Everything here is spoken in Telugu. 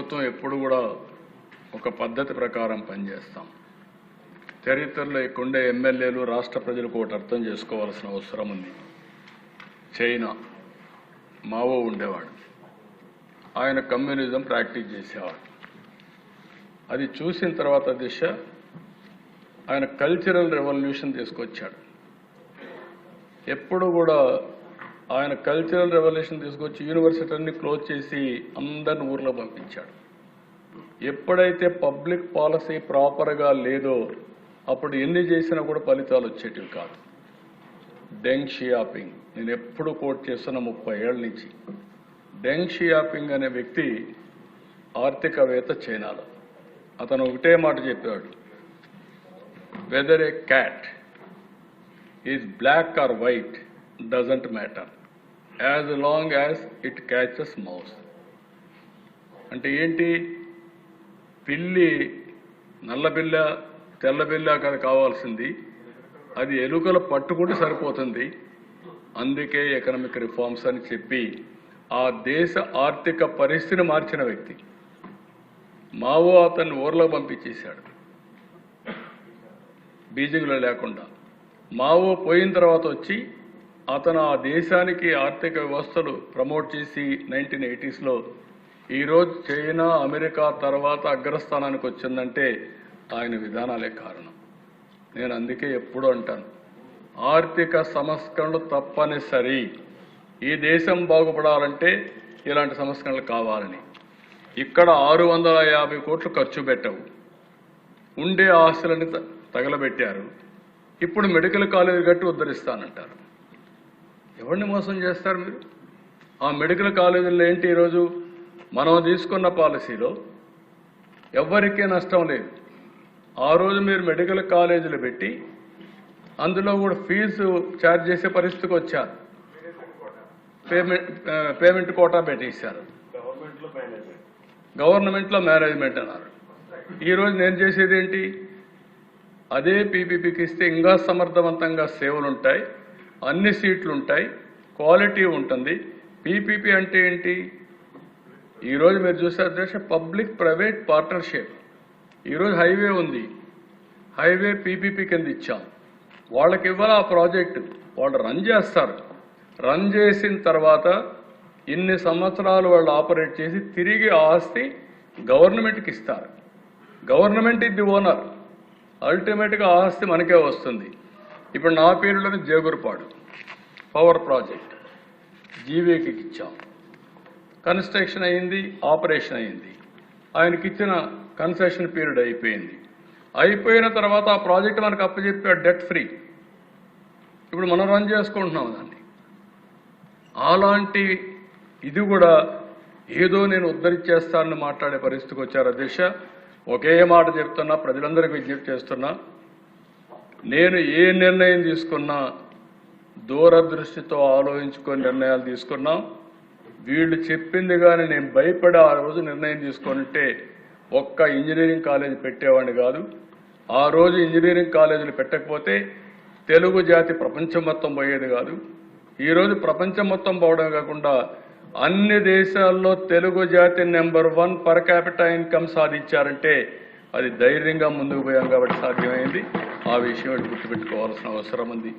ప్రభుత్వం ఎప్పుడు కూడా ఒక పద్ధతి ప్రకారం పనిచేస్తాం. చరిత్రలో ఇక్కడుండే ఎమ్మెల్యేలు రాష్ట్ర ప్రజలకు ఒకటి అర్థం చేసుకోవాల్సిన అవసరం ఉంది. చైనా మావో ఉండేవాడు, ఆయన కమ్యూనిజం ప్రాక్టీస్ చేసేవాడు. అది చూసిన తర్వాత దిశ ఆయన కల్చరల్ రెవల్యూషన్ తీసుకొచ్చాడు. ఎప్పుడు కూడా ఆయన కల్చరల్ రెవల్యూషన్ తీసుకొచ్చి యూనివర్సిటీని క్లోజ్ చేసి అందరిని ఊర్లో పంపించాడు. ఎప్పుడైతే పబ్లిక్ పాలసీ ప్రాపర్గా లేదో అప్పుడు ఎన్ని చేసినా కూడా ఫలితాలు వచ్చేటివి కాదు. డెంగ్ షియాపింగ్ నేను ఎప్పుడు కోట్ చేస్తున్న 30 ఏళ్ల నుంచి. డెంగ్ షియాపింగ్ అనే వ్యక్తి ఆర్థికవేత్త చైనాలో. అతను ఒకటే మాట చెప్పాడు, whether a cat is black or white doesn't matter as long as it catches mouse. అంటే ఏంటి, పిల్లి నల్ల బిల్ల తెల్ల బిల్ల కాదు కావాల్సింది, అది ఎలుకలు పట్టుకుంటే సరిపోతుంది. అందుకే ఎకనామిక్ రిఫార్మ్స్ అని చెప్పి ఆ దేశ ఆర్థిక పరిస్థితిని మార్చిన వ్యక్తి. మావో అతన్ని ఊర్లో పంపించేశాడు బీజింగ్లో లేకుండా. మావో పోయిన తర్వాత వచ్చి అతను ఆ దేశానికి ఆర్థిక వ్యవస్థలు ప్రమోట్ చేసి 1980s ఈరోజు చైనా అమెరికా తర్వాత అగ్రస్థానానికి వచ్చిందంటే ఆయన విధానాలే కారణం. నేను అందుకే ఎప్పుడూ అంటాను, ఆర్థిక సంస్కరణలు తప్పనిసరి. ఈ దేశం బాగుపడాలంటే ఇలాంటి సంస్కరణలు కావాలని. ఇక్కడ 650 కోట్లు ఖర్చు పెట్టవు, ఉండే ఆస్తులని తగలబెట్టారు. ఇప్పుడు మెడికల్ కాలేజీ కట్టి ఉద్ధరిస్తానంటారు. ఎవరిని మోసం చేస్తారు మీరు? ఆ మెడికల్ కాలేజీల్లో ఏంటి, ఈరోజు మనం తీసుకున్న పాలసీలో ఎవరికీ నష్టం లేదు. ఆ రోజు మీరు మెడికల్ కాలేజీలు పెట్టి అందులో కూడా ఫీజు ఛార్జ్ చేసే పరిస్థితికి వచ్చారు. పేమెంట్ కోటా పెట్టేశారు. గవర్నమెంట్లో మేనేజ్మెంట్ అన్నారు. ఈరోజు నేను చేసేది ఏంటి, అదే పీపీపీకి ఇస్తే ఇంకా సమర్థవంతంగా సేవలు ఉంటాయి, అన్ని సీట్లు ఉంటాయి, క్వాలిటీ ఉంటుంది. పీపీపీ అంటే ఏంటి, ఈరోజు మీరు చూసే పబ్లిక్ ప్రైవేట్ పార్ట్నర్షిప్. ఈరోజు హైవే ఉంది, హైవే పీపీపీ కింద ఇచ్చాం. వాళ్ళకి ఇవ్వాలి ఆ ప్రాజెక్టు, వాళ్ళు రన్ చేస్తారు. రన్ చేసిన తర్వాత ఇన్ని సంవత్సరాలు వాళ్ళు ఆపరేట్ చేసి తిరిగి ఆస్తి గవర్నమెంట్కి ఇస్తారు. గవర్నమెంట్ ఇది ఓనర్, అల్టిమేట్గా ఆస్తి మనకే వస్తుంది. ఇప్పుడు నా పేరులోని జేగురుపాడు పవర్ ప్రాజెక్ట్ జీవీకి ఇచ్చాం. కన్స్ట్రక్షన్ అయింది, ఆపరేషన్ అయింది. ఆయనకి ఇచ్చిన కన్సెషన్ పీరియడ్ అయిపోయింది. అయిపోయిన తర్వాత ఆ ప్రాజెక్ట్ మనకు అప్పచెప్పాడు డెట్ ఫ్రీ. ఇప్పుడు మనం రన్ చేసుకుంటున్నాం దాన్ని. అలాంటి ఇది కూడా ఏదో నేను ఉద్ధరించేస్తానని మాట్లాడే పరిస్థితికి వచ్చారు అధ్యక్ష. ఒకే మాట చెప్తున్నా, ప్రజలందరికీ విజ్ఞప్తి చేస్తున్నా, నేను ఏ నిర్ణయం తీసుకున్నా దూరదృష్టితో ఆలోచించుకొని నిర్ణయాలు తీసుకున్నాం. వీళ్ళు చెప్పింది కానీ నేను భయపడి ఆ రోజు నిర్ణయం తీసుకుంటే ఒక్క ఇంజనీరింగ్ కాలేజీ పెట్టేవాడిని కాదు. ఆ రోజు ఇంజనీరింగ్ కాలేజీలు పెట్టకపోతే తెలుగు జాతి ప్రపంచం మొత్తం పోయేది కాదు. ఈరోజు ప్రపంచం మొత్తం పోవడం కాకుండా అన్ని దేశాల్లో తెలుగు జాతి నెంబర్ 1 పర్ క్యాపిటల్ ఇన్కమ్ సాధించారంటే అది ధైర్యంగా ముందుకు పోయాం కాబట్టి సాధ్యమైంది. ఆ విషయం గుర్తుపెట్టుకోవాల్సిన అవసరం ఉంది.